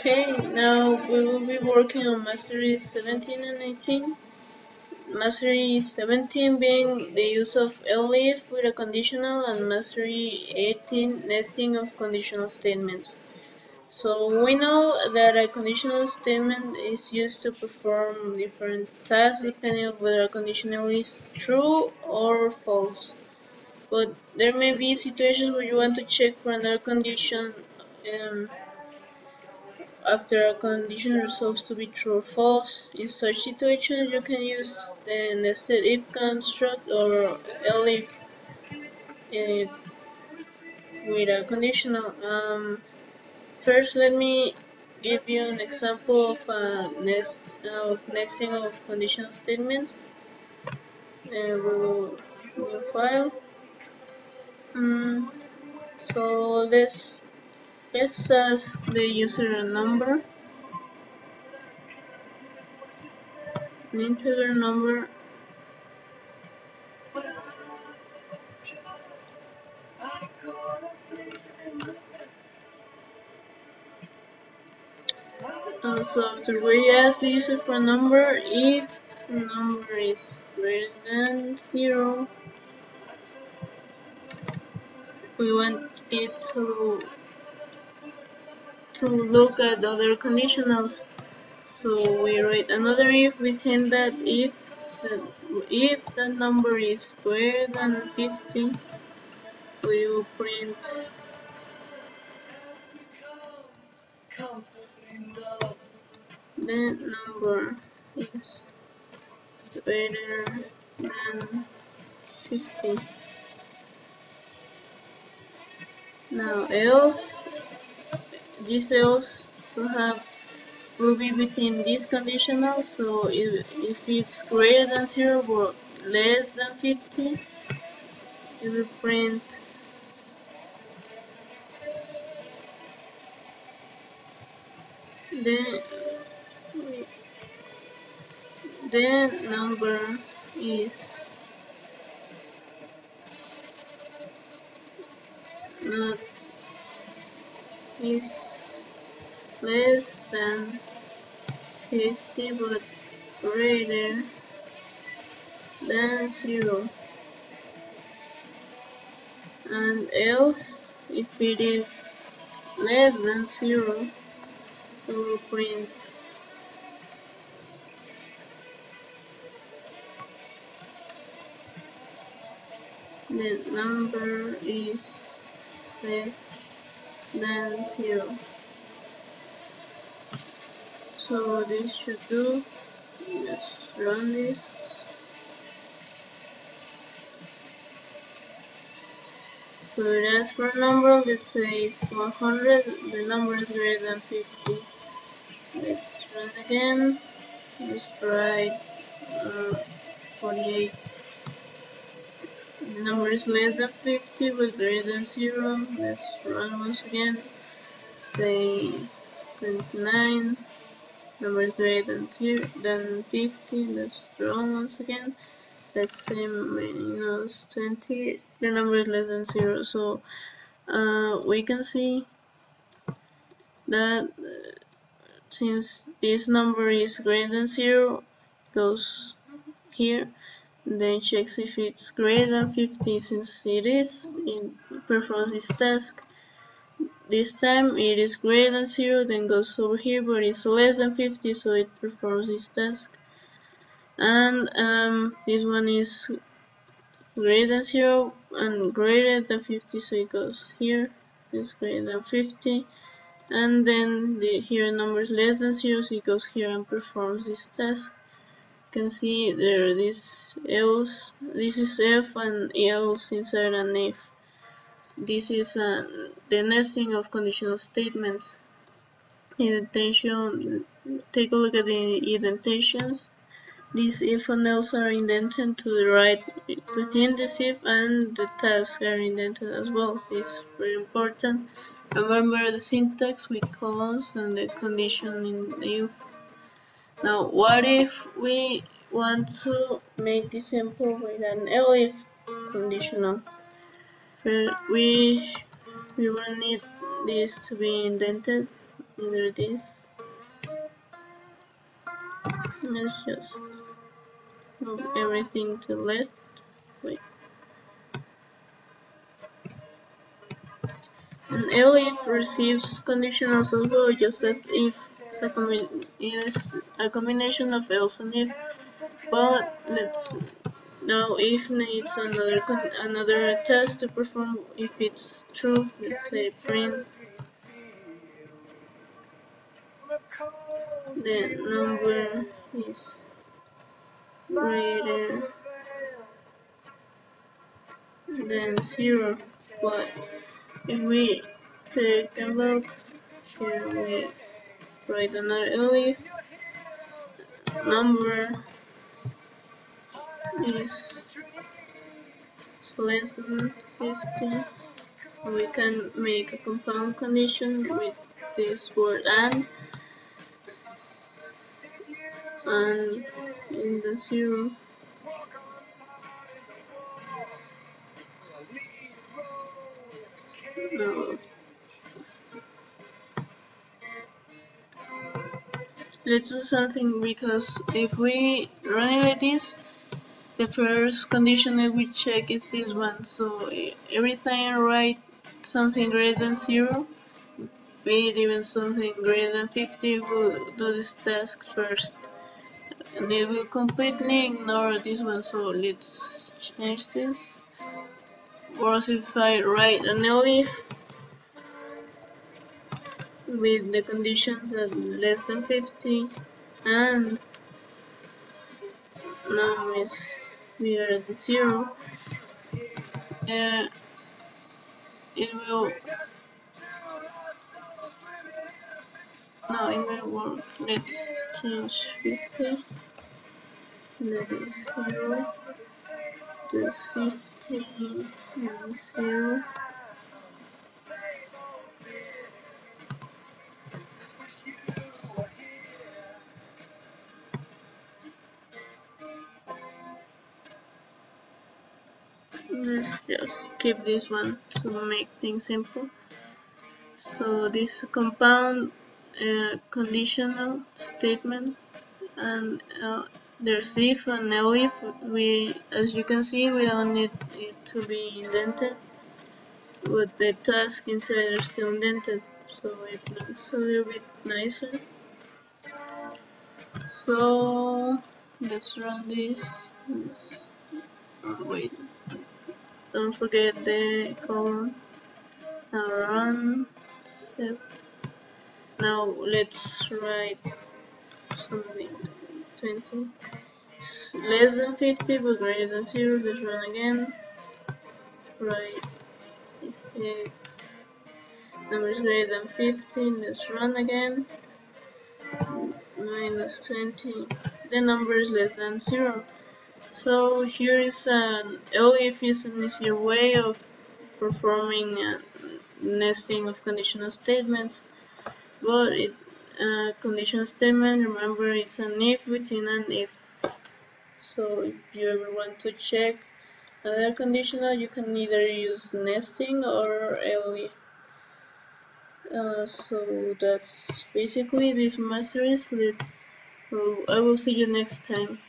Hey, now we will be working on Masteries 17 and 18. Mastery 17 being the use of elif with a conditional, and Mastery 18 nesting of conditional statements. So we know that a conditional statement is used to perform different tasks depending on whether a conditional is true or false. But there may be situations where you want to check for another condition after a condition resolves to be true or false. In such situations, you can use the nested if construct or elif with a conditional. First, let me give you an example of nesting of conditional statements. We'll new file. So let's ask the user a number, an integer number. So after we ask the user for a number, if the number is greater than 0, we want it to look at other conditionals. So we write another if within that if the number is greater than 50, we will print the number is greater than 50. Now else, this else will be within this conditional. So if it's greater than 0 or less than 50, it will print the number is not is less than 50 but greater than 0, and else if it is less than 0, we will print the number is less than 0. So this should do. Let's run this. So it asks for a number, let's say 400, the number is greater than 50. Let's run again. Let's try 48. The number is less than 50 but greater than 0. Let's run once again. Say 79. Number is greater than 50. Let's run once again. Let's say minus 20. The number is less than 0. So we can see that since this number is greater than 0, it goes here. Then checks if it's greater than 50. Since it is, it performs this task. This time it is greater than 0, then goes over here, but it's less than 50, so it performs this task. And this one is greater than 0 and greater than 50, so it goes here. It's greater than 50, and then here number is less than 0, so it goes here and performs this task. You can see there this else, this is if and else inside an if. This is the nesting of conditional statements. Indentation, take a look at the indentations. These if and else are indented to the right within this if, and the tasks are indented as well. It's very important. Remember the syntax with colons and the condition in the if. Now, what if we want to make this simple with an elif conditional? First, we will need this to be indented. under this. Let's just move everything to left. Wait. And elif receives conditionals as well, just as if is a combination of else and if. But let's now if needs another test to perform if it's true. Let's say print the number is greater than 0. But if we take a look here, we write another elif, number is less than 50. We can make a compound condition with this word and in the 0. No. Let's do something, because if we run it like this, the first condition that we check is this one. So every time I write something greater than 0, be it even something greater than 50, we'll do this task first. And it will completely ignore this one, so let's change this. Or if I write an elif with the conditions at less than 50 and num is bigger than 0, it will work. Let's change 50, that is 0, this 50 and 0. Let's just keep this one to make things simple. So this compound conditional statement, and there's if and elif. As you can see, we don't need it to be indented, but the task inside are still indented, so it looks a little bit nicer. So let's run this. Wait, don't forget the colon. Now run, accept. Now let's write something 20. It's less than 50 but greater than 0. Let's run again. Write 68. Number is greater than 15. Let's run again. Minus 20. The number is less than 0. So here is an elif is an easier way of performing nesting of conditional statements, but conditional statement, remember, it's an if within an if. So if you ever want to check another conditional, you can either use nesting or elif. So that's basically this masteries. I will see you next time.